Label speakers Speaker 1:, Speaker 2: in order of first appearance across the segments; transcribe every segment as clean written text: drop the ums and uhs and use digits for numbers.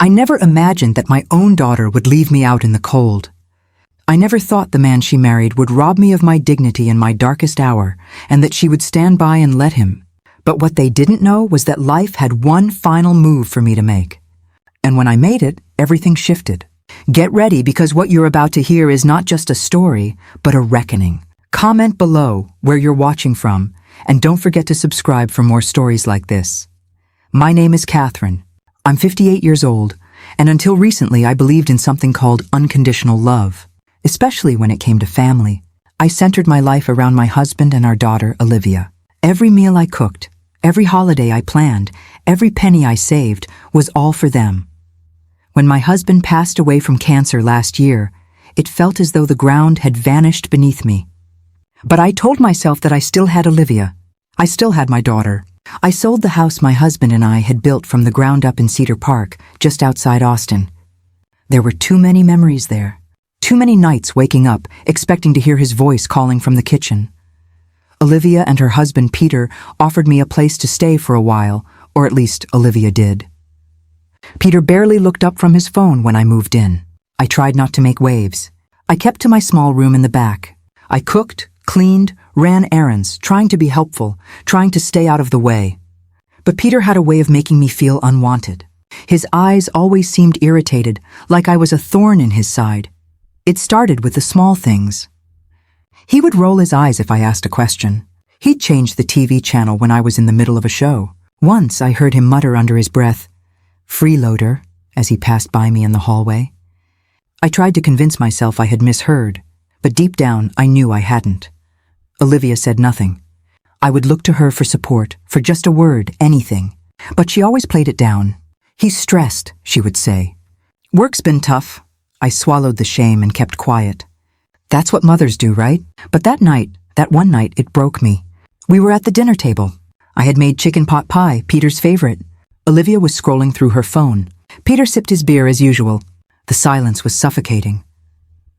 Speaker 1: I never imagined that my own daughter would leave me out in the cold. I never thought the man she married would rob me of my dignity in my darkest hour, and that she would stand by and let him. But what they didn't know was that life had one final move for me to make. And when I made it, everything shifted. Get ready, because what you're about to hear is not just a story, but a reckoning. Comment below where you're watching from, and don't forget to subscribe for more stories like this. My name is Catherine. I'm 58 years old, and until recently I believed in something called unconditional love, especially when it came to family. I centered my life around my husband and our daughter, Olivia. Every meal I cooked, every holiday I planned, every penny I saved was all for them. When my husband passed away from cancer last year, it felt as though the ground had vanished beneath me. But I told myself that I still had Olivia. I still had my daughter. I sold the house my husband and I had built from the ground up in Cedar Park, just outside Austin. There were too many memories there. Too many nights waking up, expecting to hear his voice calling from the kitchen. Olivia and her husband Peter offered me a place to stay for a while, or at least Olivia did. Peter barely looked up from his phone when I moved in. I tried not to make waves. I kept to my small room in the back. I cooked, cleaned, ran errands, trying to be helpful, trying to stay out of the way. But Peter had a way of making me feel unwanted. His eyes always seemed irritated, like I was a thorn in his side. It started with the small things. He would roll his eyes if I asked a question. He'd change the TV channel when I was in the middle of a show. Once I heard him mutter under his breath, "Freeloader," as he passed by me in the hallway. I tried to convince myself I had misheard, but deep down I knew I hadn't. Olivia said nothing. I would look to her for support, for just a word, anything. But she always played it down. "He's stressed," she would say. "Work's been tough." I swallowed the shame and kept quiet. That's what mothers do, right? But that one night, it broke me. We were at the dinner table. I had made chicken pot pie, Peter's favorite. Olivia was scrolling through her phone. Peter sipped his beer as usual. The silence was suffocating.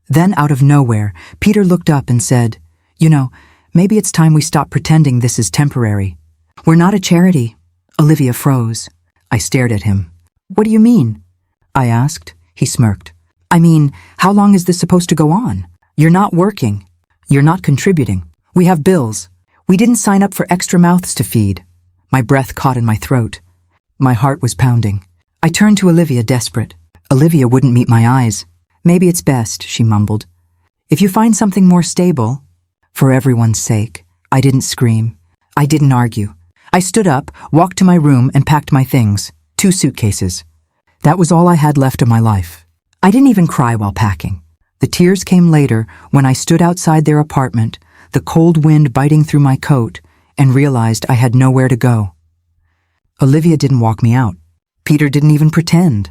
Speaker 1: Then, out of nowhere, Peter looked up and said, "You know, maybe it's time we stop pretending this is temporary. We're not a charity." Olivia froze. I stared at him. "What do you mean?" I asked. He smirked. "I mean, how long is this supposed to go on? You're not working. You're not contributing. We have bills. We didn't sign up for extra mouths to feed." My breath caught in my throat. My heart was pounding. I turned to Olivia, desperate. Olivia wouldn't meet my eyes. "Maybe it's best," she mumbled. "If you find something more stable." For everyone's sake. I didn't scream. I didn't argue. I stood up, walked to my room, and packed my things. 2 suitcases. That was all I had left of my life. I didn't even cry while packing. The tears came later when I stood outside their apartment, the cold wind biting through my coat, and realized I had nowhere to go. Olivia didn't walk me out. Peter didn't even pretend.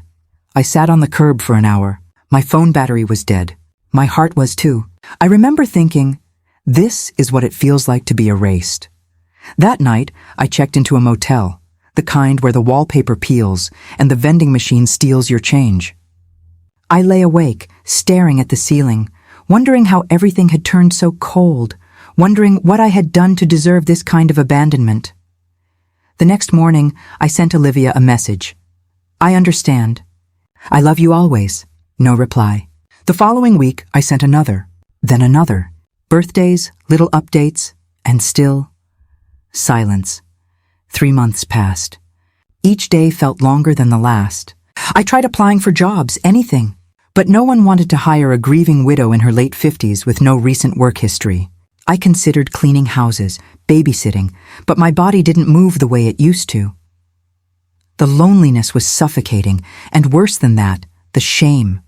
Speaker 1: I sat on the curb for an hour. My phone battery was dead. My heart was too. I remember thinking, this is what it feels like to be erased. That night, I checked into a motel, the kind where the wallpaper peels and the vending machine steals your change. I lay awake, staring at the ceiling, wondering how everything had turned so cold, wondering what I had done to deserve this kind of abandonment. The next morning, I sent Olivia a message. "I understand. I love you always." No reply. The following week, I sent another, then another. Birthdays, little updates, and still silence. 3 months passed. Each day felt longer than the last. I tried applying for jobs, anything, but no one wanted to hire a grieving widow in her late 50s with no recent work history. I considered cleaning houses, babysitting, but my body didn't move the way it used to. The loneliness was suffocating, and worse than that, the shame.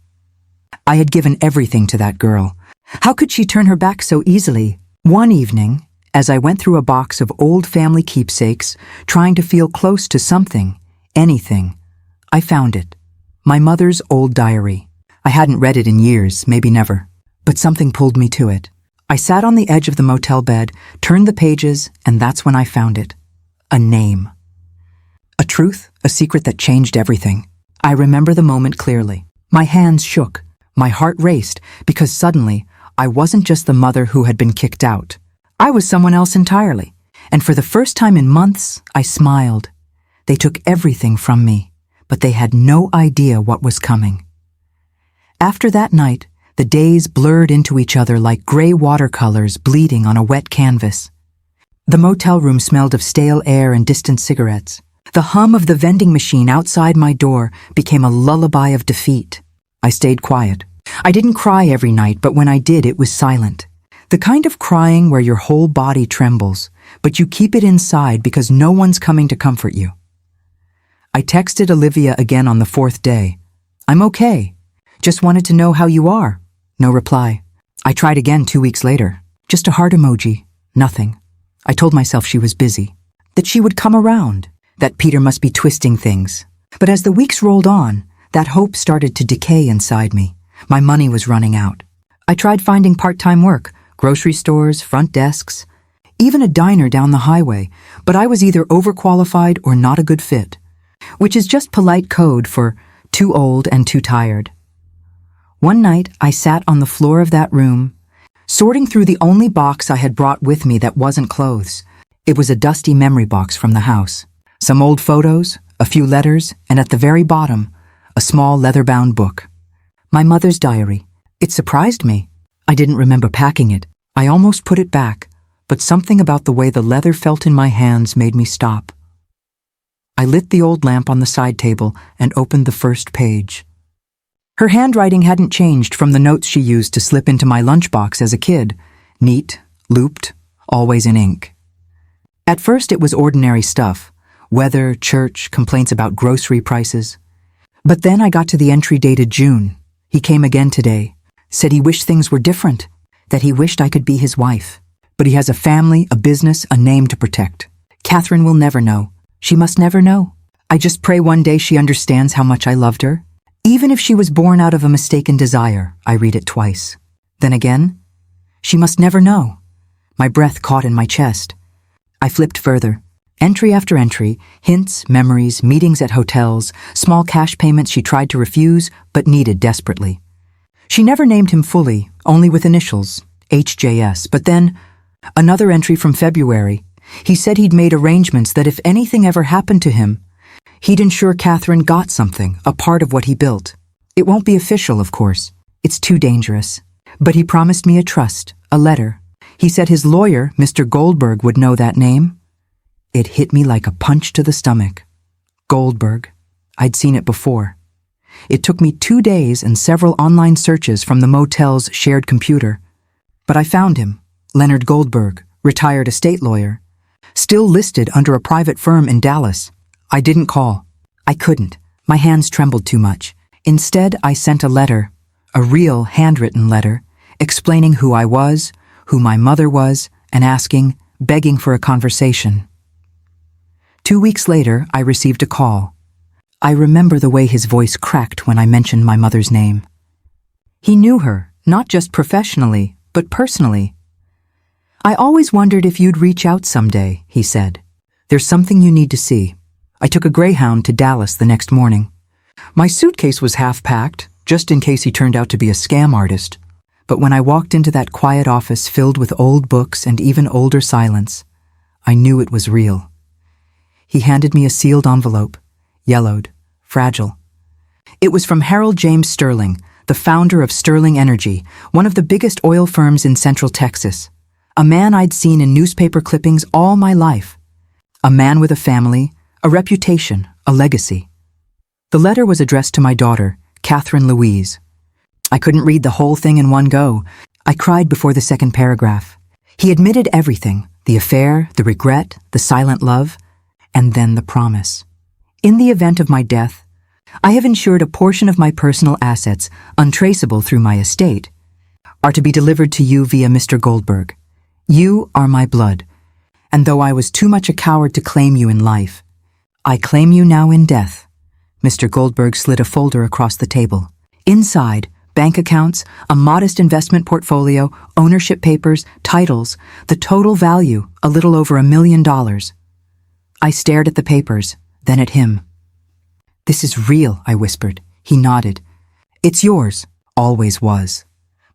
Speaker 1: I had given everything to that girl. How could she turn her back so easily? One evening, as I went through a box of old family keepsakes, trying to feel close to something, anything, I found it. My mother's old diary. I hadn't read it in years, maybe never, but something pulled me to it. I sat on the edge of the motel bed, turned the pages, and that's when I found it. A name. A truth, a secret that changed everything. I remember the moment clearly. My hands shook. My heart raced, because suddenly, I wasn't just the mother who had been kicked out. I was someone else entirely. And for the first time in months, I smiled. They took everything from me, but they had no idea what was coming. After that night, the days blurred into each other like gray watercolors bleeding on a wet canvas. The motel room smelled of stale air and distant cigarettes. The hum of the vending machine outside my door became a lullaby of defeat. I stayed quiet. I didn't cry every night, but when I did, it was silent. The kind of crying where your whole body trembles, but you keep it inside because no one's coming to comfort you. I texted Olivia again on the 4th day. "I'm okay. Just wanted to know how you are." No reply. I tried again 2 weeks later. Just a heart emoji. Nothing. I told myself she was busy, that she would come around, that Peter must be twisting things. But as the weeks rolled on, that hope started to decay inside me. My money was running out. I tried finding part-time work, grocery stores, front desks, even a diner down the highway, but I was either overqualified or not a good fit, which is just polite code for too old and too tired. One night, I sat on the floor of that room, sorting through the only box I had brought with me that wasn't clothes. It was a dusty memory box from the house. Some old photos, a few letters, and at the very bottom, a small leather-bound book. My mother's diary. It surprised me. I didn't remember packing it. I almost put it back, but something about the way the leather felt in my hands made me stop. I lit the old lamp on the side table and opened the first page. Her handwriting hadn't changed from the notes she used to slip into my lunchbox as a kid. Neat, looped, always in ink. At first it was ordinary stuff. Weather, church, complaints about grocery prices. But then I got to the entry dated June. He came again today. Said he wished things were different. That he wished I could be his wife. But he has a family, a business, a name to protect. Catherine will never know. She must never know. I just pray one day she understands how much I loved her. Even if she was born out of a mistaken desire, I read it twice. Then again, she must never know. My breath caught in my chest. I flipped further. Entry after entry, hints, memories, meetings at hotels, small cash payments she tried to refuse but needed desperately. She never named him fully, only with initials, HJS, but then another entry from February. He said he'd made arrangements that if anything ever happened to him, he'd ensure Catherine got something, a part of what he built. It won't be official, of course. It's too dangerous. But he promised me a trust, a letter. He said his lawyer, Mr. Goldberg, would know that name. It hit me like a punch to the stomach. Goldberg. I'd seen it before. It took me 2 days and several online searches from the motel's shared computer. But I found him, Leonard Goldberg, retired estate lawyer, still listed under a private firm in Dallas. I didn't call. I couldn't. My hands trembled too much. Instead, I sent a letter, a real handwritten letter, explaining who I was, who my mother was, and asking, begging for a conversation. 2 weeks later, I received a call. I remember the way his voice cracked when I mentioned my mother's name. He knew her, not just professionally, but personally. "I always wondered if you'd reach out someday," he said. "There's something you need to see." I took a Greyhound to Dallas the next morning. My suitcase was half-packed, just in case he turned out to be a scam artist. But when I walked into that quiet office filled with old books and even older silence, I knew it was real. He handed me a sealed envelope, yellowed, fragile. It was from Harold James Sterling, the founder of Sterling Energy, one of the biggest oil firms in Central Texas. A man I'd seen in newspaper clippings all my life. A man with a family, a reputation, a legacy. The letter was addressed to my daughter, Catherine Louise. I couldn't read the whole thing in one go. I cried before the second paragraph. He admitted everything, the affair, the regret, the silent love, and then the promise. In the event of my death, I have insured a portion of my personal assets, untraceable through my estate, are to be delivered to you via Mr. Goldberg. You are my blood, and though I was too much a coward to claim you in life, I claim you now in death. Mr. Goldberg slid a folder across the table. Inside, bank accounts, a modest investment portfolio, ownership papers, titles, the total value, a little over $1 million. I stared at the papers, then at him. "This is real," I whispered. He nodded. "It's yours," always was.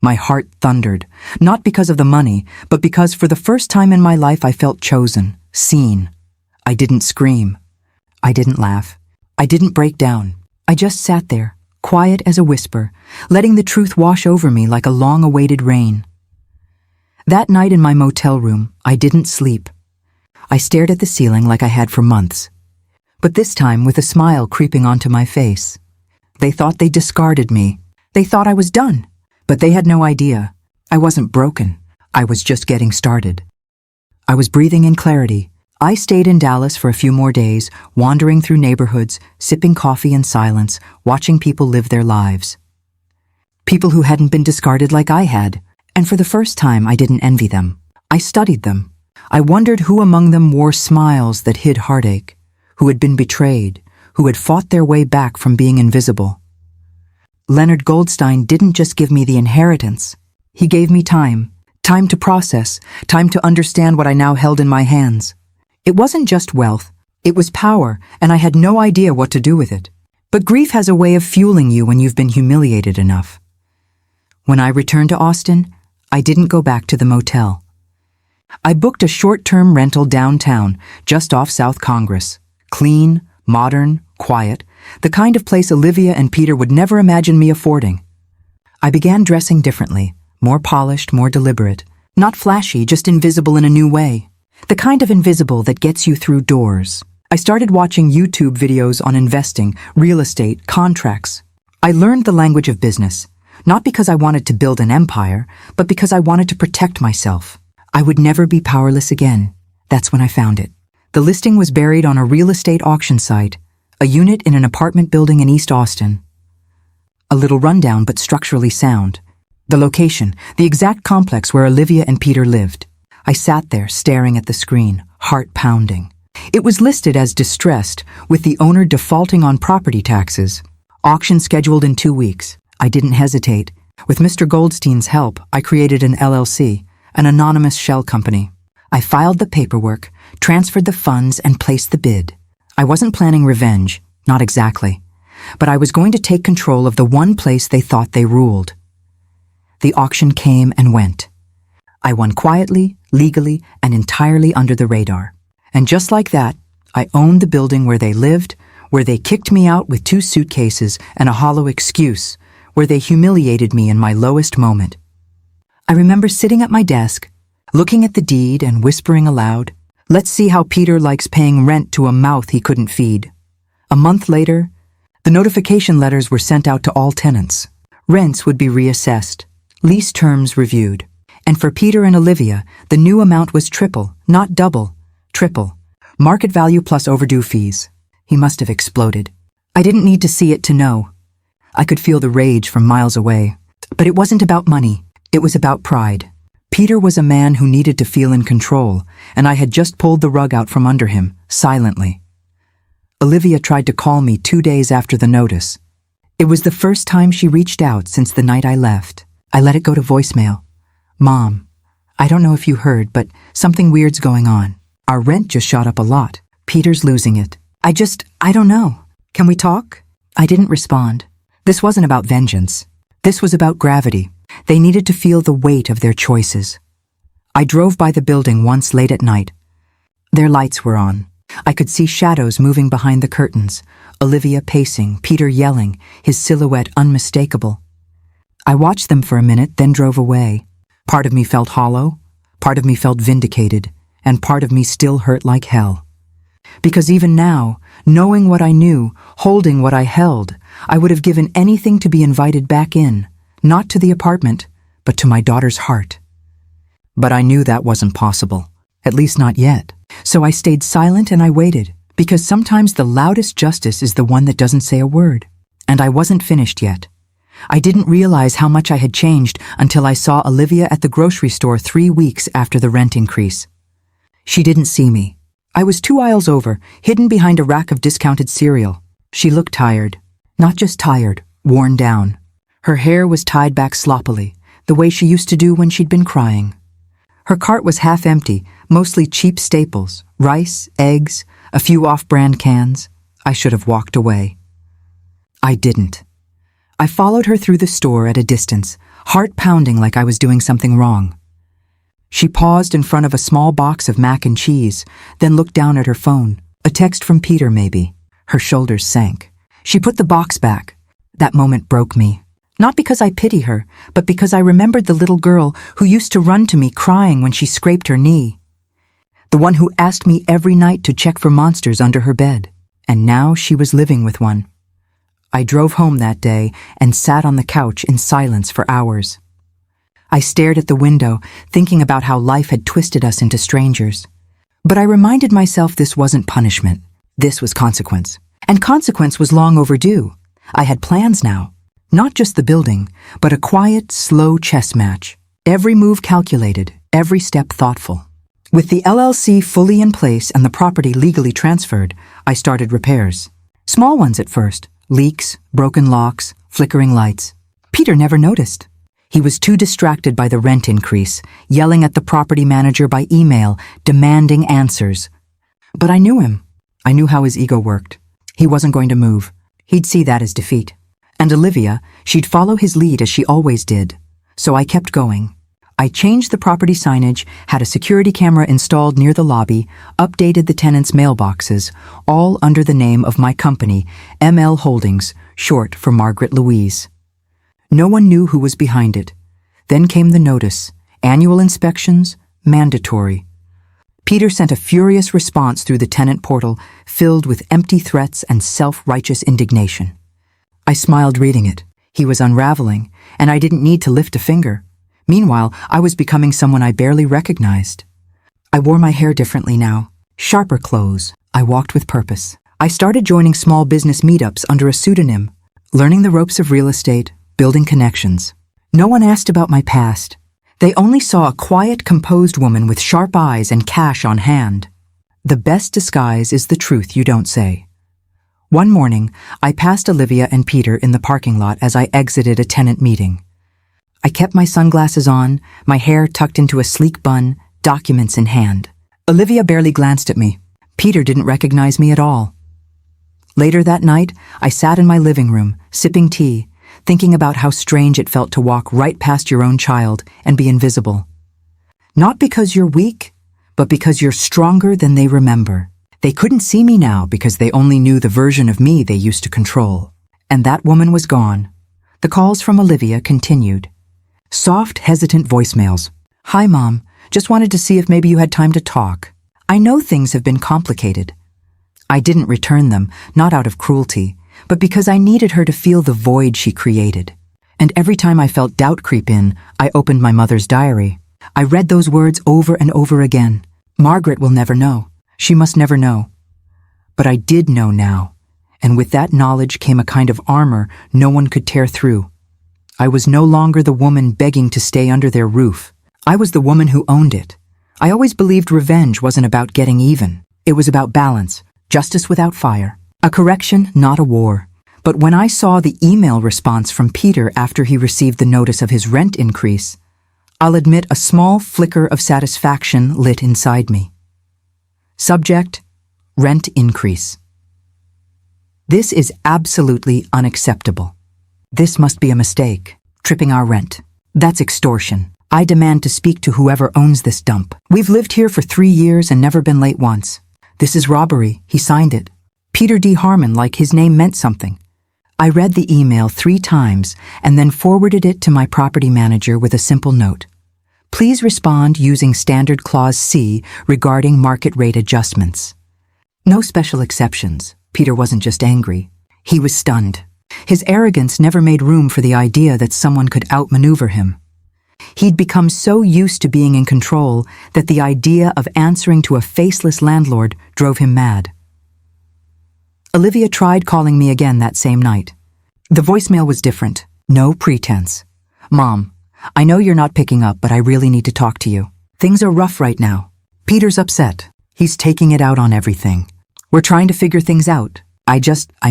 Speaker 1: My heart thundered, not because of the money, but because for the first time in my life I felt chosen, seen. I didn't scream. I didn't laugh. I didn't break down. I just sat there, quiet as a whisper, letting the truth wash over me like a long-awaited rain. That night in my motel room, I didn't sleep. I stared at the ceiling like I had for months, but this time with a smile creeping onto my face. They thought they discarded me. They thought I was done, but they had no idea. I wasn't broken. I was just getting started. I was breathing in clarity. I stayed in Dallas for a few more days, wandering through neighborhoods, sipping coffee in silence, watching people live their lives. People who hadn't been discarded like I had, and for the first time I didn't envy them. I studied them. I wondered who among them wore smiles that hid heartache, who had been betrayed, who had fought their way back from being invisible. Leonard Goldstein didn't just give me the inheritance. He gave me time to process, time to understand what I now held in my hands. It wasn't just wealth, it was power, and I had no idea what to do with it. But grief has a way of fueling you when you've been humiliated enough. When I returned to Austin, I didn't go back to the motel. I booked a short-term rental downtown, just off South Congress. Clean, modern, quiet, the kind of place Olivia and Peter would never imagine me affording. I began dressing differently, more polished, more deliberate. Not flashy, just invisible in a new way. The kind of invisible that gets you through doors. I started watching YouTube videos on investing, real estate, contracts. I learned the language of business, not because I wanted to build an empire, but because I wanted to protect myself. I would never be powerless again. That's when I found it. The listing was buried on a real estate auction site, a unit in an apartment building in East Austin. A little rundown but structurally sound. The location, the exact complex where Olivia and Peter lived. I sat there staring at the screen, heart pounding. It was listed as distressed, with the owner defaulting on property taxes. Auction scheduled in 2 weeks. I didn't hesitate. With Mr. Goldstein's help, I created an LLC, an anonymous shell company. I filed the paperwork, transferred the funds, and placed the bid. I wasn't planning revenge, not exactly, but I was going to take control of the one place they thought they ruled. The auction came and went. I won quietly, legally, and entirely under the radar. And just like that, I owned the building where they lived, where they kicked me out with 2 suitcases and a hollow excuse, where they humiliated me in my lowest moment. I remember sitting at my desk, looking at the deed and whispering aloud, "Let's see how Peter likes paying rent to a mouth he couldn't feed." A month later, the notification letters were sent out to all tenants. Rents would be reassessed, lease terms reviewed. And for Peter and Olivia, the new amount was triple, not double, triple. Market value plus overdue fees. He must have exploded. I didn't need to see it to know. I could feel the rage from miles away. But it wasn't about money. It was about pride. Peter was a man who needed to feel in control, and I had just pulled the rug out from under him, silently. Olivia tried to call me 2 days after the notice. It was the first time she reached out since the night I left. I let it go to voicemail. "Mom, I don't know if you heard, but something weird's going on. Our rent just shot up a lot. Peter's losing it. I don't know. Can we talk?" I didn't respond. This wasn't about vengeance. This was about gravity. They needed to feel the weight of their choices. I drove by the building once late at night. Their lights were on. I could see shadows moving behind the curtains, Olivia pacing, Peter yelling, his silhouette unmistakable. I watched them for a minute, then drove away. Part of me felt hollow, part of me felt vindicated, and part of me still hurt like hell. Because even now, knowing what I knew, holding what I held, I would have given anything to be invited back in, not to the apartment, but to my daughter's heart. But I knew that wasn't possible, at least not yet. So I stayed silent and I waited, because sometimes the loudest justice is the one that doesn't say a word. And I wasn't finished yet. I didn't realize how much I had changed until I saw Olivia at the grocery store 3 weeks after the rent increase. She didn't see me. I was 2 aisles over, hidden behind a rack of discounted cereal. She looked tired. Not just tired, worn down. Her hair was tied back sloppily, the way she used to do when she'd been crying. Her cart was half empty, mostly cheap staples, rice, eggs, a few off-brand cans. I should have walked away. I didn't. I followed her through the store at a distance, heart pounding like I was doing something wrong. She paused in front of a small box of mac and cheese, then looked down at her phone. A text from Peter, maybe. Her shoulders sank. She put the box back. That moment broke me. Not because I pity her, but because I remembered the little girl who used to run to me crying when she scraped her knee. The one who asked me every night to check for monsters under her bed. And now she was living with one. I drove home that day and sat on the couch in silence for hours. I stared at the window, thinking about how life had twisted us into strangers. But I reminded myself this wasn't punishment. This was consequence. And consequence was long overdue. I had plans now. Not just the building, but a quiet, slow chess match. Every move calculated, every step thoughtful. With the LLC fully in place and the property legally transferred, I started repairs. Small ones at first. Leaks, broken locks, flickering lights. Peter never noticed. He was too distracted by the rent increase, yelling at the property manager by email, demanding answers. But I knew him. I knew how his ego worked. He wasn't going to move. He'd see that as defeat. And Olivia, she'd follow his lead as she always did. So I kept going. I changed the property signage, had a security camera installed near the lobby, updated the tenants' mailboxes, all under the name of my company, ML Holdings, short for Margaret Louise. No one knew who was behind it. Then came the notice. Annual inspections, mandatory. Peter sent a furious response through the tenant portal, filled with empty threats and self-righteous indignation. I smiled reading it. He was unraveling, and I didn't need to lift a finger. Meanwhile, I was becoming someone I barely recognized. I wore my hair differently now. Sharper clothes. I walked with purpose. I started joining small business meetups under a pseudonym, learning the ropes of real estate, building connections. No one asked about my past. They only saw a quiet, composed woman with sharp eyes and cash on hand. The best disguise is the truth you don't say. One morning, I passed Olivia and Peter in the parking lot as I exited a tenant meeting. I kept my sunglasses on, my hair tucked into a sleek bun, documents in hand. Olivia barely glanced at me. Peter didn't recognize me at all. Later that night, I sat in my living room, sipping tea, thinking about how strange it felt to walk right past your own child and be invisible. Not because you're weak, but because you're stronger than they remember. They couldn't see me now because they only knew the version of me they used to control. And that woman was gone. The calls from Olivia continued. Soft, hesitant voicemails. Hi, Mom. Just wanted to see if maybe you had time to talk. I know things have been complicated. I didn't return them, not out of cruelty, but because I needed her to feel the void she created. And every time I felt doubt creep in, I opened my mother's diary. I read those words over and over again. Margaret will never know. She must never know. But I did know now, and with that knowledge came a kind of armor no one could tear through. I was no longer the woman begging to stay under their roof. I was the woman who owned it. I always believed revenge wasn't about getting even. It was about balance, justice without fire. A correction, not a war. But when I saw the email response from Peter after he received the notice of his rent increase, I'll admit a small flicker of satisfaction lit inside me. Subject, rent increase. This is absolutely unacceptable. This must be a mistake, tripping our rent. That's extortion. I demand to speak to whoever owns this dump. We've lived here for 3 years and never been late once. This is robbery. He signed it. Peter D. Harmon, like his name meant something. I read the email 3 times and then forwarded it to my property manager with a simple note. Please respond using Standard Clause C regarding market rate adjustments. No special exceptions. Peter wasn't just angry. He was stunned. His arrogance never made room for the idea that someone could outmaneuver him. He'd become so used to being in control that the idea of answering to a faceless landlord drove him mad. Olivia tried calling me again that same night. The voicemail was different. No pretense. Mom, I know you're not picking up, but I really need to talk to you. Things are rough right now. Peter's upset. He's taking it out on everything. We're trying to figure things out. I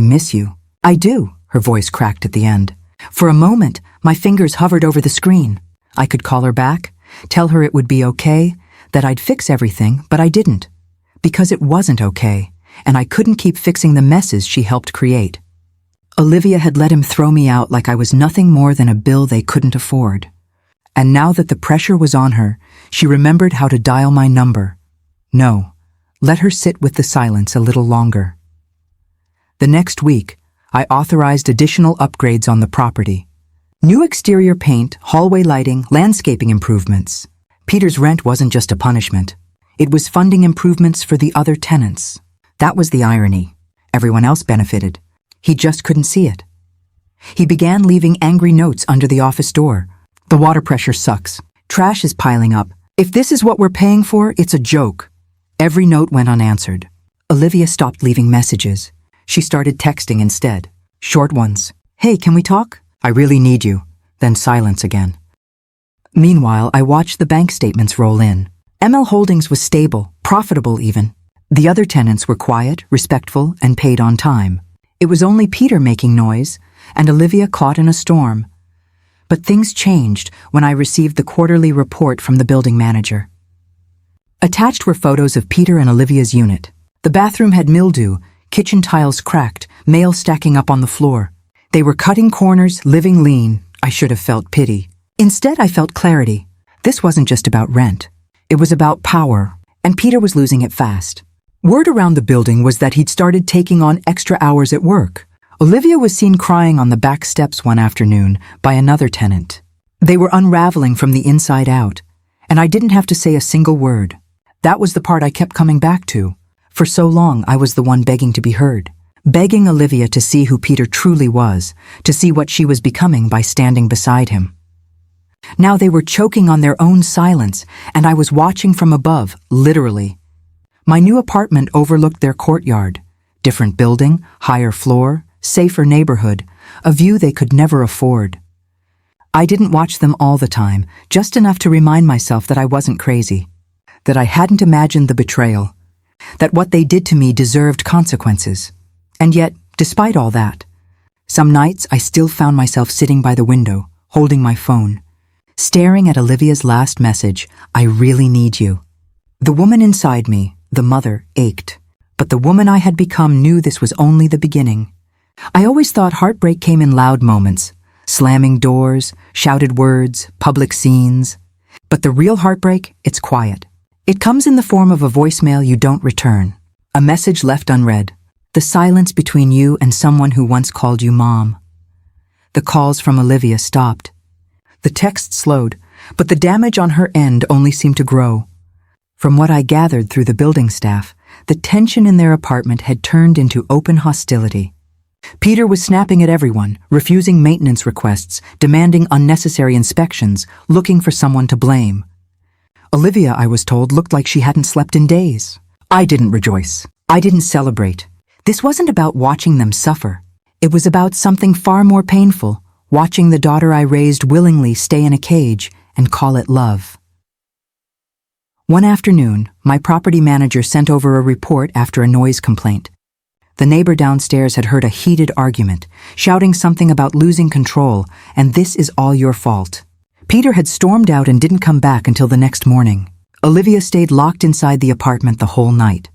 Speaker 1: miss you. I do, her voice cracked at the end. For a moment, my fingers hovered over the screen. I could call her back, tell her it would be okay, that I'd fix everything, but I didn't. Because it wasn't okay, and I couldn't keep fixing the messes she helped create. Olivia had let him throw me out like I was nothing more than a bill they couldn't afford. And now that the pressure was on her, she remembered how to dial my number. No, let her sit with the silence a little longer. The next week, I authorized additional upgrades on the property. New exterior paint, hallway lighting, landscaping improvements. Peter's rent wasn't just a punishment. It was funding improvements for the other tenants. That was the irony. Everyone else benefited. He just couldn't see it. He began leaving angry notes under the office door. The water pressure sucks. Trash is piling up. If this is what we're paying for, it's a joke. Every note went unanswered. Olivia stopped leaving messages. She started texting instead. Short ones. Hey, can we talk? I really need you. Then silence again. Meanwhile, I watched the bank statements roll in. ML Holdings was stable, profitable even. The other tenants were quiet, respectful, and paid on time. It was only Peter making noise, and Olivia caught in a storm. But things changed when I received the quarterly report from the building manager. Attached were photos of Peter and Olivia's unit. The bathroom had mildew, kitchen tiles cracked, mail stacking up on the floor. They were cutting corners, living lean. I should have felt pity. Instead, I felt clarity. This wasn't just about rent. It was about power, and Peter was losing it fast. Word around the building was that he'd started taking on extra hours at work. Olivia was seen crying on the back steps one afternoon by another tenant. They were unraveling from the inside out, and I didn't have to say a single word. That was the part I kept coming back to. For so long, I was the one begging to be heard, begging Olivia to see who Peter truly was, to see what she was becoming by standing beside him. Now they were choking on their own silence, and I was watching from above, literally. My new apartment overlooked their courtyard. Different building, higher floor, safer neighborhood, a view they could never afford. I didn't watch them all the time, just enough to remind myself that I wasn't crazy, that I hadn't imagined the betrayal, that what they did to me deserved consequences. And yet, despite all that, some nights I still found myself sitting by the window, holding my phone, staring at Olivia's last message, "I really need you." The woman inside me, the mother, ached, but the woman I had become knew this was only the beginning. I always thought heartbreak came in loud moments, slamming doors, shouted words, public scenes. But the real heartbreak, it's quiet. It comes in the form of a voicemail you don't return, a message left unread, the silence between you and someone who once called you mom. The calls from Olivia stopped. The text slowed, but the damage on her end only seemed to grow. From what I gathered through the building staff, the tension in their apartment had turned into open hostility. Peter was snapping at everyone, refusing maintenance requests, demanding unnecessary inspections, looking for someone to blame. Olivia, I was told, looked like she hadn't slept in days. I didn't rejoice. I didn't celebrate. This wasn't about watching them suffer. It was about something far more painful, watching the daughter I raised willingly stay in a cage and call it love. One afternoon, my property manager sent over a report after a noise complaint. The neighbor downstairs had heard a heated argument, shouting something about losing control, and "this is all your fault." Peter had stormed out and didn't come back until the next morning. Olivia stayed locked inside the apartment the whole night.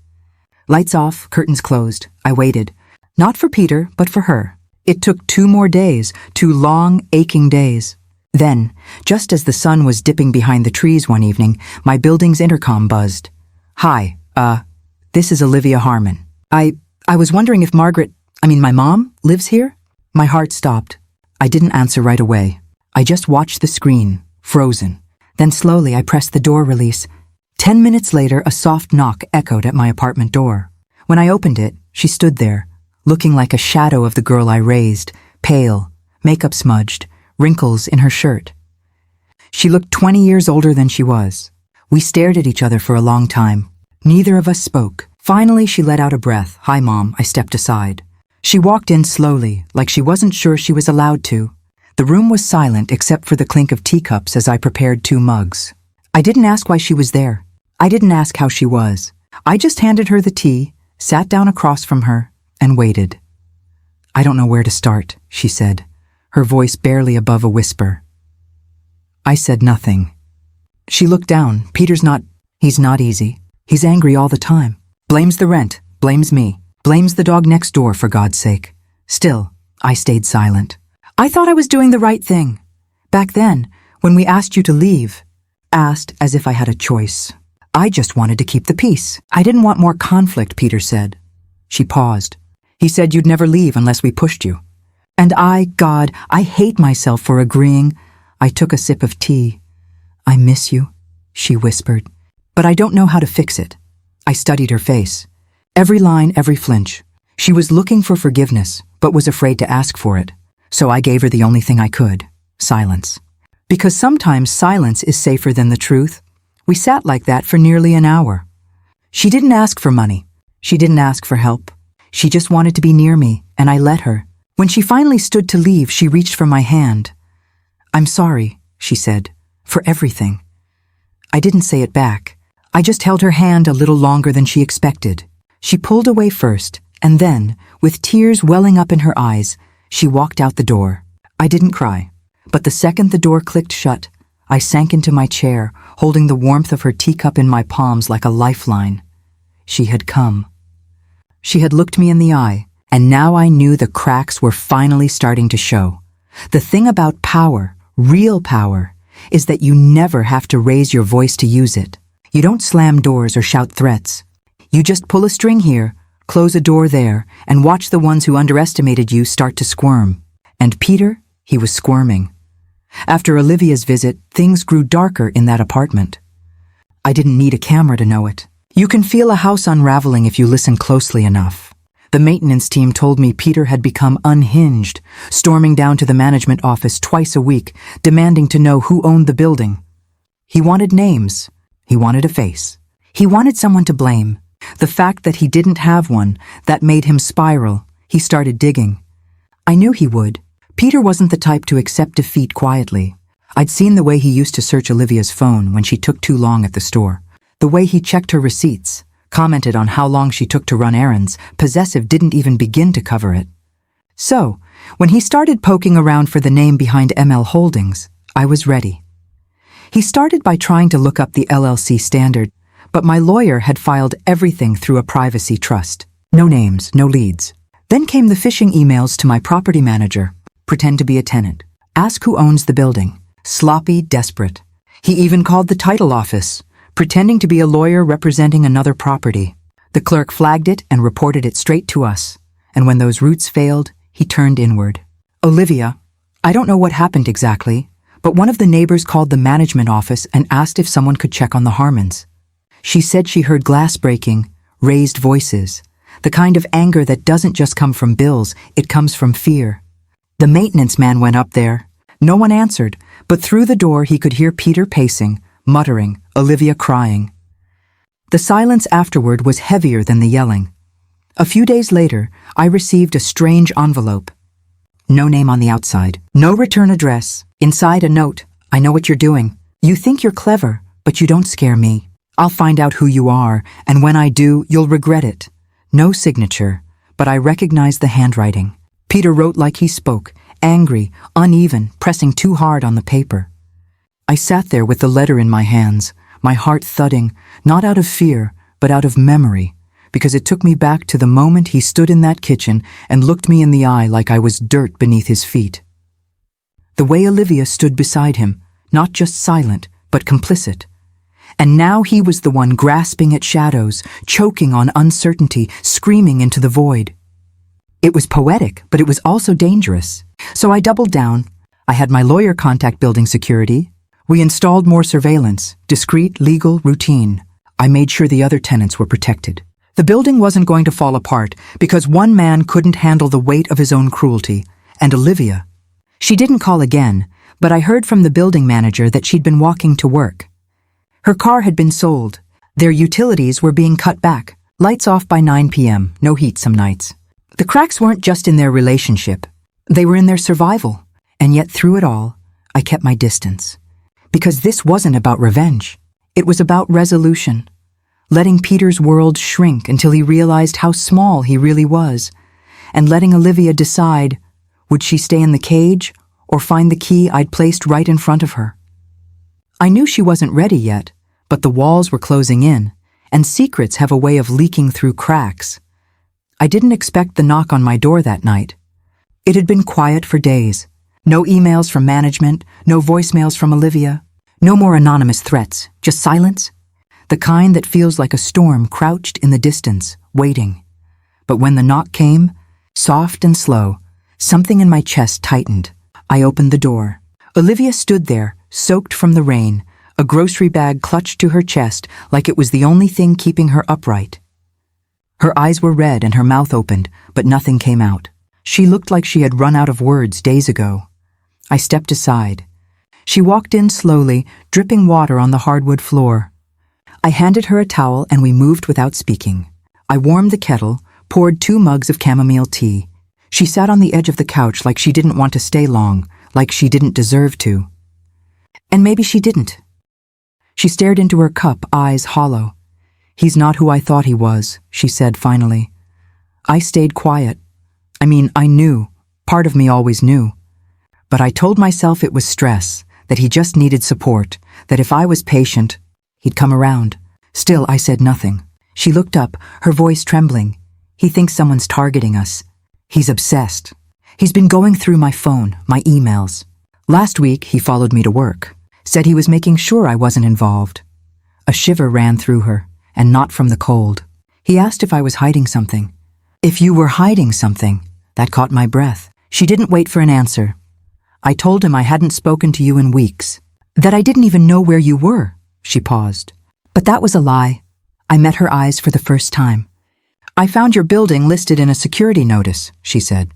Speaker 1: Lights off, curtains closed. I waited. Not for Peter, but for her. It took 2 more days, 2 long, aching days. Then, just as the sun was dipping behind the trees one evening, my building's intercom buzzed. "Hi, this is Olivia Harmon. I was wondering if my mom, lives here?" My heart stopped. I didn't answer right away. I just watched the screen, frozen. Then slowly I pressed the door release. 10 minutes later, a soft knock echoed at my apartment door. When I opened it, she stood there, looking like a shadow of the girl I raised, pale, makeup smudged, wrinkles in her shirt. She looked 20 years older than she was. We stared at each other for a long time. Neither of us spoke. Finally, she let out a breath. "Hi, Mom." I stepped aside. She walked in slowly, like she wasn't sure she was allowed to. The room was silent except for the clink of teacups as I prepared 2 mugs. I didn't ask why she was there. I didn't ask how she was. I just handed her the tea, sat down across from her, and waited. "I don't know where to start," she said, her voice barely above a whisper. I said nothing. She looked down. He's not easy. He's angry all the time. Blames the rent, blames me, blames the dog next door, for God's sake. Still, I stayed silent. I thought I was doing the right thing. Back then, when we asked you to leave, asked as if I had a choice. I just wanted to keep the peace. I didn't want more conflict, Peter said. She paused. He said you'd never leave unless we pushed you. And God, I hate myself for agreeing. I took a sip of tea. I miss you, she whispered. But I don't know how to fix it. I studied her face. Every line, every flinch. She was looking for forgiveness, but was afraid to ask for it. So I gave her the only thing I could, silence. Because sometimes silence is safer than the truth. We sat like that for nearly an hour. She didn't ask for money. She didn't ask for help. She just wanted to be near me, and I let her. When she finally stood to leave, she reached for my hand. I'm sorry, she said, for everything. I didn't say it back. I just held her hand a little longer than she expected. She pulled away first, and then, with tears welling up in her eyes, she walked out the door. I didn't cry, but the second the door clicked shut, I sank into my chair, holding the warmth of her teacup in my palms like a lifeline. She had come. She had looked me in the eye, and now I knew the cracks were finally starting to show. The thing about power, real power, is that you never have to raise your voice to use it. You don't slam doors or shout threats. You just pull a string here, close a door there, and watch the ones who underestimated you start to squirm. And Peter, he was squirming. After Olivia's visit, things grew darker in that apartment. I didn't need a camera to know it. You can feel a house unraveling if you listen closely enough. The maintenance team told me Peter had become unhinged, storming down to the management office twice a week, demanding to know who owned the building. He wanted names. He wanted a face. He wanted someone to blame. The fact that he didn't have one, that made him spiral. He started digging. I knew he would. Peter wasn't the type to accept defeat quietly. I'd seen the way he used to search Olivia's phone when she took too long at the store. The way he checked her receipts, commented on how long she took to run errands. Possessive didn't even begin to cover it. So, when he started poking around for the name behind ML Holdings, I was ready. He started by trying to look up the LLC standard, but my lawyer had filed everything through a privacy trust. No names, no leads. Then came the phishing emails to my property manager. Pretend to be a tenant. Ask who owns the building. Sloppy, desperate. He even called the title office, pretending to be a lawyer representing another property. The clerk flagged it and reported it straight to us. And when those routes failed, he turned inward. Olivia, I don't know what happened exactly, but one of the neighbors called the management office and asked if someone could check on the Harmons. She said she heard glass breaking, raised voices, the kind of anger that doesn't just come from bills, it comes from fear. The maintenance man went up there. No one answered, but through the door he could hear Peter pacing, muttering, Olivia crying. The silence afterward was heavier than the yelling. A few days later, I received a strange envelope. No name on the outside, no return address. Inside a note, I know what you're doing. You think you're clever, but you don't scare me. I'll find out who you are, and when I do, you'll regret it. No signature, but I recognize the handwriting. Peter wrote like he spoke, angry, uneven, pressing too hard on the paper. I sat there with the letter in my hands, my heart thudding, not out of fear, but out of memory, because it took me back to the moment he stood in that kitchen and looked me in the eye like I was dirt beneath his feet. The way Olivia stood beside him, not just silent, but complicit. And now he was the one grasping at shadows, choking on uncertainty, screaming into the void. It was poetic, but it was also dangerous. So I doubled down. I had my lawyer contact building security. We installed more surveillance, discreet, legal, routine. I made sure the other tenants were protected. The building wasn't going to fall apart because one man couldn't handle the weight of his own cruelty. And Olivia. She didn't call again, but I heard from the building manager that she'd been walking to work. Her car had been sold. Their utilities were being cut back. Lights off by 9 p.m., no heat some nights. The cracks weren't just in their relationship. They were in their survival. And yet through it all, I kept my distance. Because this wasn't about revenge. It was about resolution. Letting Peter's world shrink until he realized how small he really was. And letting Olivia decide, would she stay in the cage or find the key I'd placed right in front of her? I knew she wasn't ready yet, but the walls were closing in, and secrets have a way of leaking through cracks. I didn't expect the knock on my door that night. It had been quiet for days. No emails from management, no voicemails from Olivia, no more anonymous threats, just silence. The kind that feels like a storm crouched in the distance, waiting. But when the knock came, Soft and slow, something in my chest tightened. I opened the door. Olivia stood there, soaked from the rain, a grocery bag clutched to her chest like it was the only thing keeping her upright. Her eyes were red and her mouth opened, but nothing came out. She looked like she had run out of words days ago. I stepped aside. She walked in slowly, dripping water on the hardwood floor. I handed her a towel and we moved without speaking. I warmed the kettle, poured 2 mugs of chamomile tea. She sat on the edge of the couch like she didn't want to stay long, like she didn't deserve to. And maybe she didn't. She stared into her cup, eyes hollow. "He's not who I thought he was," she said finally. I stayed quiet. I knew. Part of me always knew. But I told myself it was stress, that he just needed support, that if I was patient, he'd come around. Still, I said nothing. She looked up, her voice trembling. "He thinks someone's targeting us. He's obsessed. He's been going through my phone, my emails. Last week, he followed me to work, said he was making sure I wasn't involved." A shiver ran through her, and not from the cold. He asked if I was hiding something. "If you were hiding something," that caught my breath. She didn't wait for an answer. I told him I hadn't spoken to you in weeks, that I didn't even know where you were. She paused. But that was a lie. I met her eyes for the first time. "I found your building listed in a security notice," she said.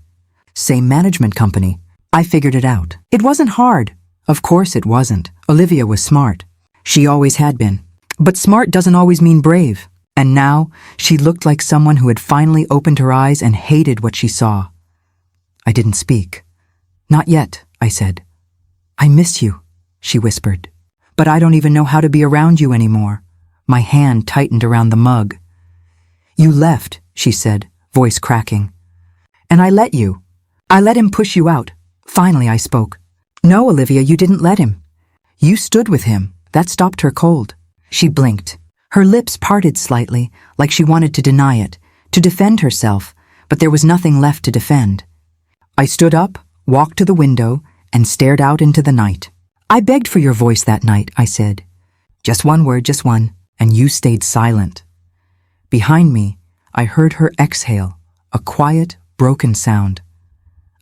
Speaker 1: "Same management company. I figured it out. It wasn't hard." Of course it wasn't. Olivia was smart. She always had been. But smart doesn't always mean brave. And now, she looked like someone who had finally opened her eyes and hated what she saw. I didn't speak. "Not yet," I said. "I miss you," she whispered. "But I don't even know how to be around you anymore." My hand tightened around the mug. "You left," she said, voice cracking. "And I let you. I let him push you out." Finally I spoke. "No, Olivia, you didn't let him. You stood with him. That stopped her cold." She blinked. Her lips parted slightly, like she wanted to deny it, to defend herself, but there was nothing left to defend. I stood up, walked to the window, and stared out into the night. "I begged for your voice that night," I said. "Just one word, just one, and you stayed silent." Behind me, I heard her exhale, a quiet, broken sound.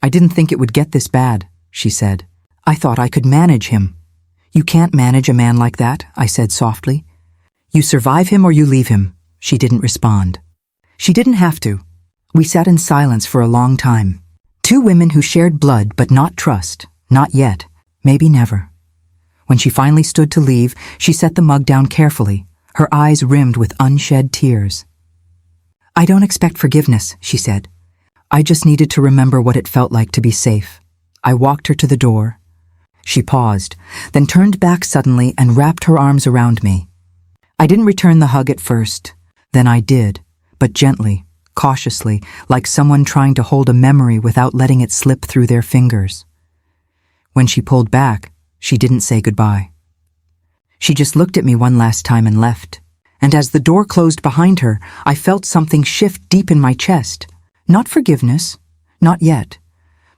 Speaker 1: "I didn't think it would get this bad," she said. "I thought I could manage him." "You can't manage a man like that," I said softly. "You survive him or you leave him." She didn't respond. She didn't have to. We sat in silence for a long time. 2 women who shared blood but not trust. Not yet. Maybe never. When she finally stood to leave, she set the mug down carefully, her eyes rimmed with unshed tears. "I don't expect forgiveness," she said. "I just needed to remember what it felt like to be safe." I walked her to the door. She paused, then turned back suddenly and wrapped her arms around me. I didn't return the hug at first. Then I did, but gently, cautiously, like someone trying to hold a memory without letting it slip through their fingers. When she pulled back, she didn't say goodbye. She just looked at me one last time and left. And as the door closed behind her, I felt something shift deep in my chest. Not forgiveness, not yet,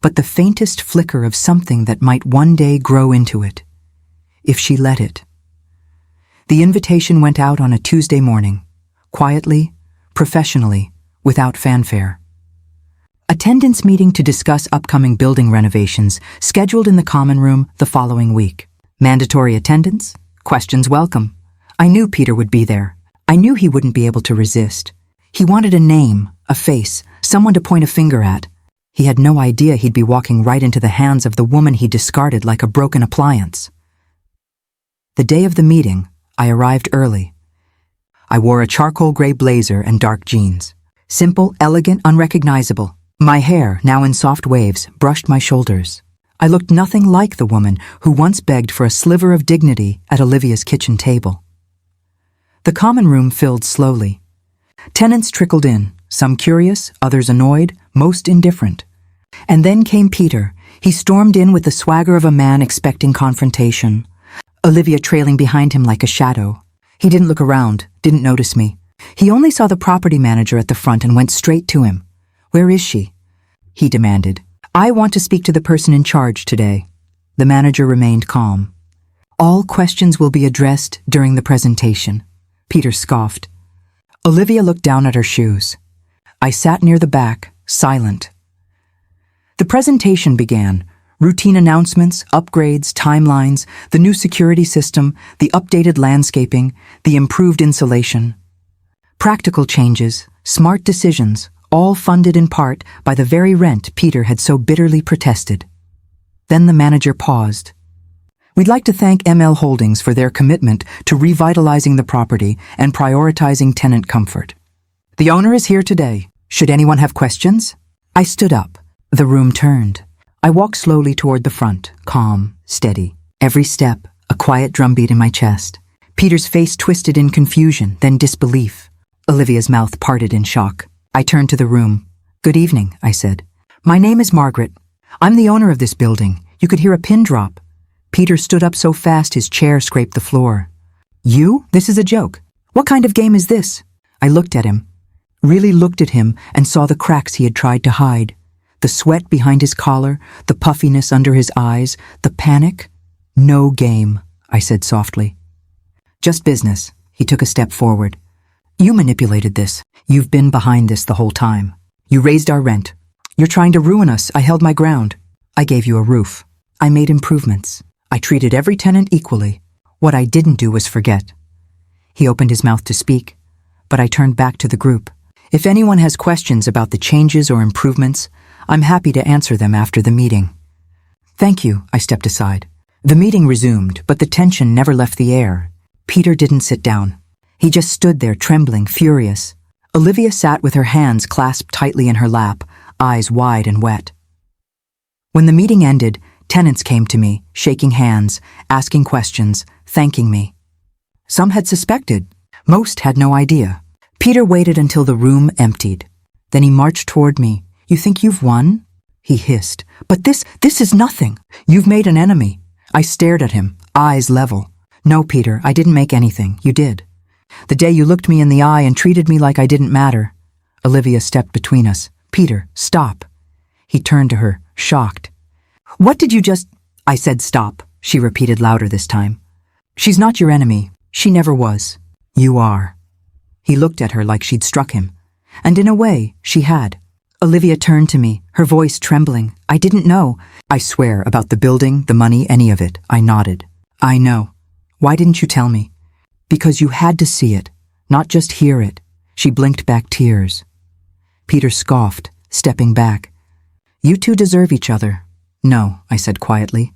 Speaker 1: but the faintest flicker of something that might one day grow into it, if she let it. The invitation went out on a Tuesday morning, quietly, professionally, without fanfare. Attendance meeting to discuss upcoming building renovations, scheduled in the common room the following week. Mandatory attendance? Questions welcome. I knew Peter would be there. I knew he wouldn't be able to resist. He wanted a name, a face, someone to point a finger at. He had no idea he'd be walking right into the hands of the woman he discarded like a broken appliance. The day of the meeting, I arrived early. I wore a charcoal gray blazer and dark jeans. Simple, elegant, unrecognizable. My hair, now in soft waves, brushed my shoulders. I looked nothing like the woman who once begged for a sliver of dignity at Olivia's kitchen table. The common room filled slowly. Tenants trickled in, some curious, others annoyed, most indifferent. And then came Peter. He stormed in with the swagger of a man expecting confrontation. Olivia trailing behind him like a shadow. He didn't look around, didn't notice me. He only saw the property manager at the front and went straight to him. "Where is she?" he demanded. "I want to speak to the person in charge today." The manager remained calm. "All questions will be addressed during the presentation," Peter scoffed. Olivia looked down at her shoes. I sat near the back, silent. The presentation began. Routine announcements, upgrades, timelines, the new security system, the updated landscaping, the improved insulation. Practical changes, smart decisions, all funded in part by the very rent Peter had so bitterly protested. Then the manager paused. We'd like to thank ML Holdings for their commitment to revitalizing the property and prioritizing tenant comfort. The owner is here today. Should anyone have questions? I stood up. The room turned. I walked slowly toward the front, calm, steady. Every step, a quiet drumbeat in my chest. Peter's face twisted in confusion, then disbelief. Olivia's mouth parted in shock. I turned to the room. Good evening, I said. My name is Margaret. I'm the owner of this building. You could hear a pin drop. Peter stood up so fast his chair scraped the floor. You? This is a joke. What kind of game is this? I looked at him. Really looked at him and saw the cracks he had tried to hide. The sweat behind his collar, the puffiness under his eyes, the panic. No game, I said softly. Just business. He took a step forward. You manipulated this. You've been behind this the whole time. You raised our rent. You're trying to ruin us. I held my ground. I gave you a roof. I made improvements. I treated every tenant equally. What I didn't do was forget. He opened his mouth to speak, but I turned back to the group. If anyone has questions about the changes or improvements, I'm happy to answer them after the meeting. Thank you, I stepped aside. The meeting resumed, but the tension never left the air. Peter didn't sit down. He just stood there trembling, furious. Olivia sat with her hands clasped tightly in her lap, eyes wide and wet. When the meeting ended, tenants came to me, shaking hands, asking questions, thanking me. Some had suspected. Most had no idea. Peter waited until the room emptied. Then he marched toward me. You think you've won? He hissed. But this is nothing. You've made an enemy. I stared at him, eyes level. No, Peter, I didn't make anything. You did. The day you looked me in the eye and treated me like I didn't matter. Olivia stepped between us. Peter, stop. He turned to her, shocked. What did you just... I said stop, she repeated louder this time. She's not your enemy. She never was. You are. He looked at her like she'd struck him. And in a way, she had. Olivia turned to me, her voice trembling. I didn't know. I swear about the building, the money, any of it. I nodded. I know. Why didn't you tell me? Because you had to see it, not just hear it. She blinked back tears. Peter scoffed, stepping back. You two deserve each other. No, I said quietly.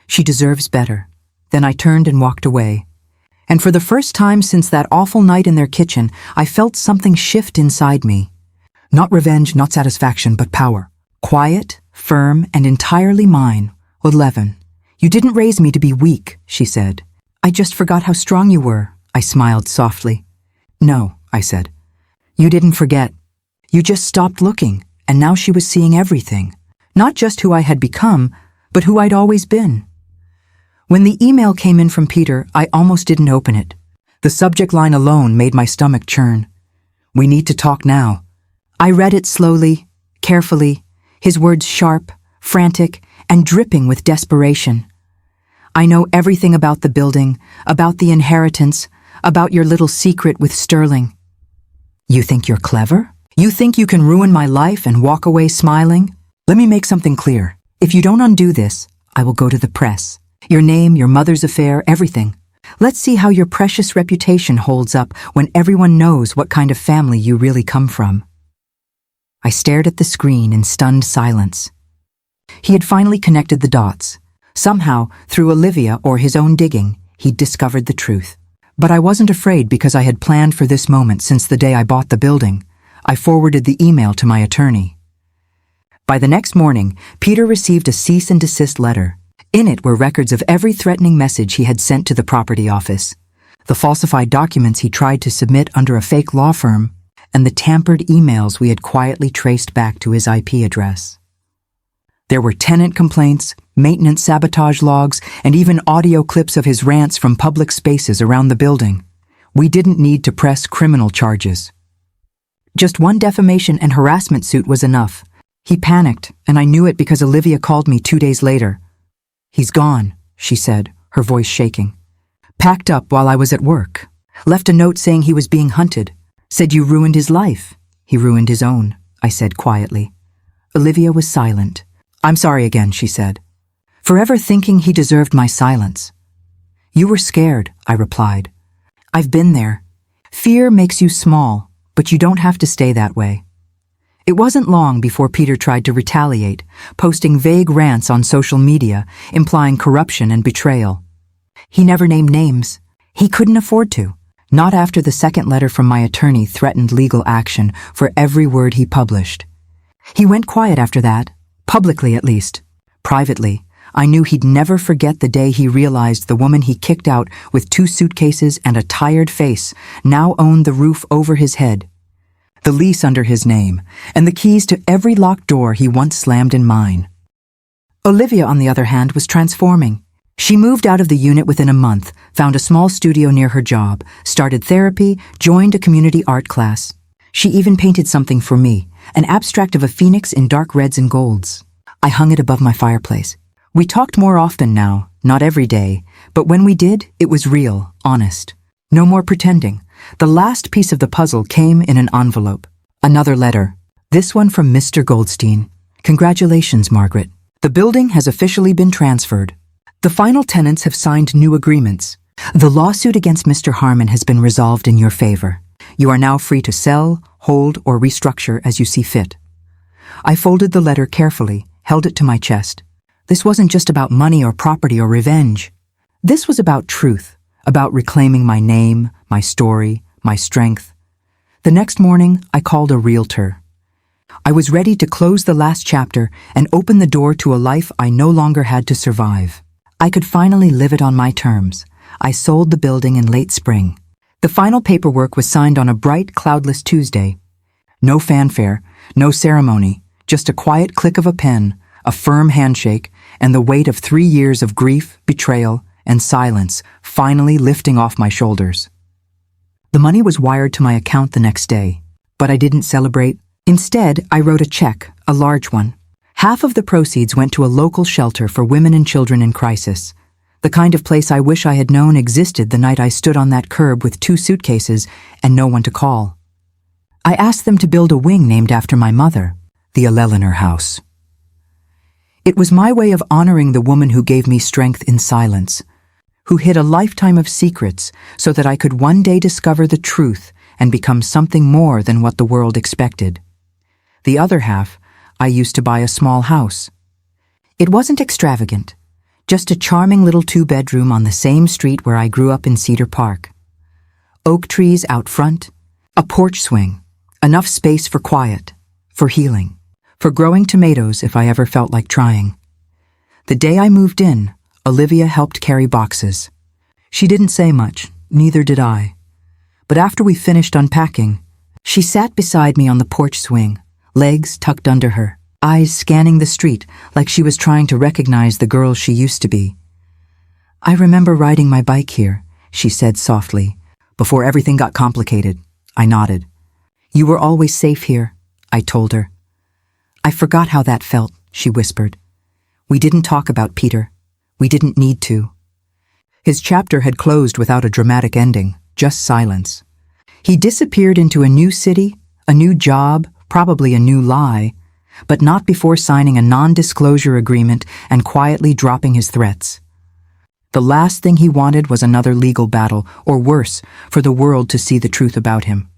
Speaker 1: She deserves better. Then I turned and walked away. And for the first time since that awful night in their kitchen, I felt something shift inside me. Not revenge, not satisfaction, but power. Quiet, firm, and entirely mine. 11. You didn't raise me to be weak, she said. I just forgot how strong you were. I smiled softly. No, I said. You didn't forget. You just stopped looking, and now she was seeing everything. Not just who I had become, but who I'd always been. When the email came in from Peter, I almost didn't open it. The subject line alone made my stomach churn. We need to talk now. I read it slowly, carefully, his words sharp, frantic, and dripping with desperation. I know everything about the building, about the inheritance, about your little secret with Sterling. You think you're clever? You think you can ruin my life and walk away smiling? Let me make something clear. If you don't undo this, I will go to the press. Your name, your mother's affair, everything. Let's see how your precious reputation holds up when everyone knows what kind of family you really come from. I stared at the screen in stunned silence. He had finally connected the dots. Somehow, through Olivia or his own digging, he'd discovered the truth. But I wasn't afraid because I had planned for this moment since the day I bought the building. I forwarded the email to my attorney. By the next morning, Peter received a cease and desist letter. In it were records of every threatening message he had sent to the property office, the falsified documents he tried to submit under a fake law firm, and the tampered emails we had quietly traced back to his IP address. There were tenant complaints, maintenance sabotage logs, and even audio clips of his rants from public spaces around the building. We didn't need to press criminal charges. Just one defamation and harassment suit was enough. He panicked, and I knew it because Olivia called me 2 days later. He's gone, she said, her voice shaking. Packed up while I was at work. Left a note saying he was being hunted. Said you ruined his life. He ruined his own, I said quietly. Olivia was silent. "I'm sorry again," she said. "Forever thinking he deserved my silence." "You were scared," I replied. "I've been there. Fear makes you small, but you don't have to stay that way." It wasn't long before Peter tried to retaliate, posting vague rants on social media, implying corruption and betrayal. He never named names. He couldn't afford to. Not after the second letter from my attorney threatened legal action for every word he published. He went quiet after that, publicly at least. Privately, I knew he'd never forget the day he realized the woman he kicked out with 2 suitcases and a tired face now owned the roof over his head, the lease under his name, and the keys to every locked door he once slammed in mine. Olivia, on the other hand, was transforming. She moved out of the unit within a month, found a small studio near her job, started therapy, joined a community art class. She even painted something for me, an abstract of a phoenix in dark reds and golds. I hung it above my fireplace. We talked more often now, not every day, but when we did, it was real, honest. No more pretending. The last piece of the puzzle came in an envelope. Another letter. This one from Mr. Goldstein. "Congratulations, Margaret. The building has officially been transferred. The final tenants have signed new agreements. The lawsuit against Mr. Harmon has been resolved in your favor. You are now free to sell, hold, or restructure as you see fit." I folded the letter carefully, held it to my chest. This wasn't just about money or property or revenge. This was about truth, about reclaiming my name, my story, my strength. The next morning, I called a realtor. I was ready to close the last chapter and open the door to a life I no longer had to survive. I could finally live it on my terms. I sold the building in late spring. The final paperwork was signed on a bright, cloudless Tuesday. No fanfare, no ceremony, just a quiet click of a pen, a firm handshake, and the weight of 3 years of grief, betrayal, and silence finally lifting off my shoulders. The money was wired to my account the next day, but I didn't celebrate. Instead, I wrote a check, a large one. Half of the proceeds went to a local shelter for women and children in crisis, the kind of place I wish I had known existed the night I stood on that curb with 2 suitcases and no one to call. I asked them to build a wing named after my mother, the Alleliner House. It was my way of honoring the woman who gave me strength in silence, who hid a lifetime of secrets so that I could one day discover the truth and become something more than what the world expected. The other half, I used to buy a small house. It wasn't extravagant, just a charming little 2-bedroom on the same street where I grew up in Cedar Park. Oak trees out front, a porch swing, enough space for quiet, for healing, for growing tomatoes if I ever felt like trying. The day I moved in, Olivia helped carry boxes. She didn't say much, neither did I. But after we finished unpacking, she sat beside me on the porch swing, legs tucked under her, eyes scanning the street like she was trying to recognize the girl she used to be. "I remember riding my bike here," she said softly, "before everything got complicated." I nodded. "You were always safe here," I told her. "I forgot how that felt," she whispered. "We didn't talk about Peter. We didn't need to." His chapter had closed without a dramatic ending, just silence. He disappeared into a new city, a new job, probably a new lie, but not before signing a non-disclosure agreement and quietly dropping his threats. The last thing he wanted was another legal battle, or worse, for the world to see the truth about him.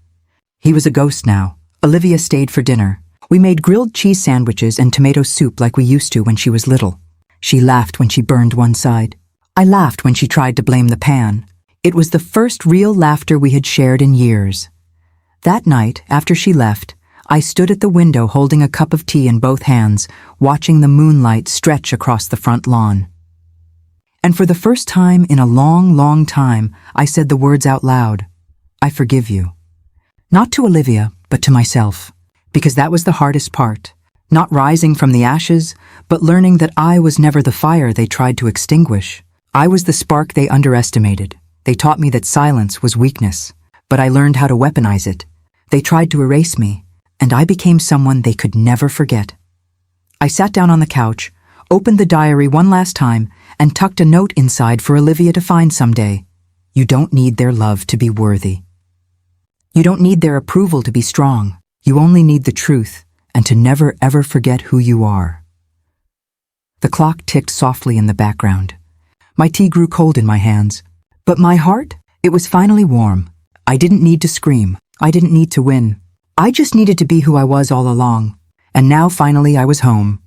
Speaker 1: He was a ghost now. Olivia stayed for dinner. We made grilled cheese sandwiches and tomato soup like we used to when she was little. She laughed when she burned one side. I laughed when she tried to blame the pan. It was the first real laughter we had shared in years. That night, after she left, I stood at the window holding a cup of tea in both hands, watching the moonlight stretch across the front lawn. And for the first time in a long, long time, I said the words out loud. "I forgive you." Not to Olivia, but to myself, because that was the hardest part. Not rising from the ashes, but learning that I was never the fire they tried to extinguish. I was the spark they underestimated. They taught me that silence was weakness, but I learned how to weaponize it. They tried to erase me, and I became someone they could never forget. I sat down on the couch, opened the diary one last time, and tucked a note inside for Olivia to find someday. You don't need their love to be worthy. You don't need their approval to be strong. You only need the truth, and to never ever forget who you are. The clock ticked softly in the background. My tea grew cold in my hands. But my heart? It was finally warm. I didn't need to scream. I didn't need to win. I just needed to be who I was all along. And now finally I was home.